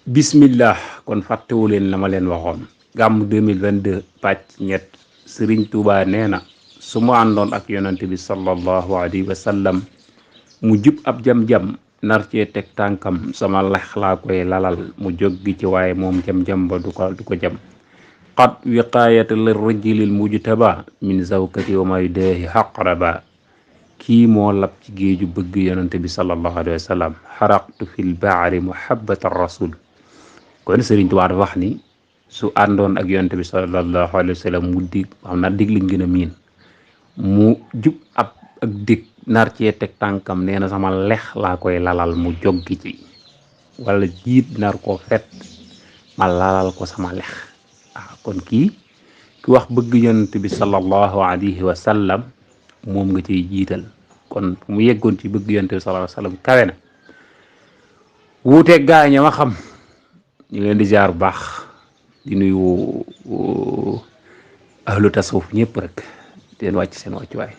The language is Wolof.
bismillah kon fàttewu leen la ma leen waxoon gàmm 2022 pàcc ñett Sëriñ Tuubaa nee na su ma àndoon ak yonante bi sallallahu alayhi wa sallam mu jub ab jam-jam nar cee teg tànkam sama lex laa koy lalal mu jóggi ci waaye moom jam-jam ba du ko jam qad wiqaayata lir rajulil mujtaba min zawkati wa ma yudahi haqraba kii moo lab ci géeju bëgg yonante bi sallallahu alayhi wa sallam xaraqtu fil baari muhabbata rasul kon Sëriñ Tuubaa dafa wax ni su àndoon ak yonante bi sallallahu alayhi wa sallam mu dig xam naa dig lañ gën a miin mu jub ab ak dig nar cee teg tànkam nee na sama lex laa koy lalal mu joggi ci wala jiit nar koo fet ma lalal ko sama lex kon kii ki wax bëgg yonante bi sallallahu alayhi wa sallam moom nga ciy jiital kon mu yeggoon ci bëgg yonante bi sallallahu alayhi wa sallam kawe na wuuteeg gaaña ma xam ñu leen di jaar bu baax di nuyu ahlu tasawuf ñëpp rek di leen wàcc seen wàccuwaay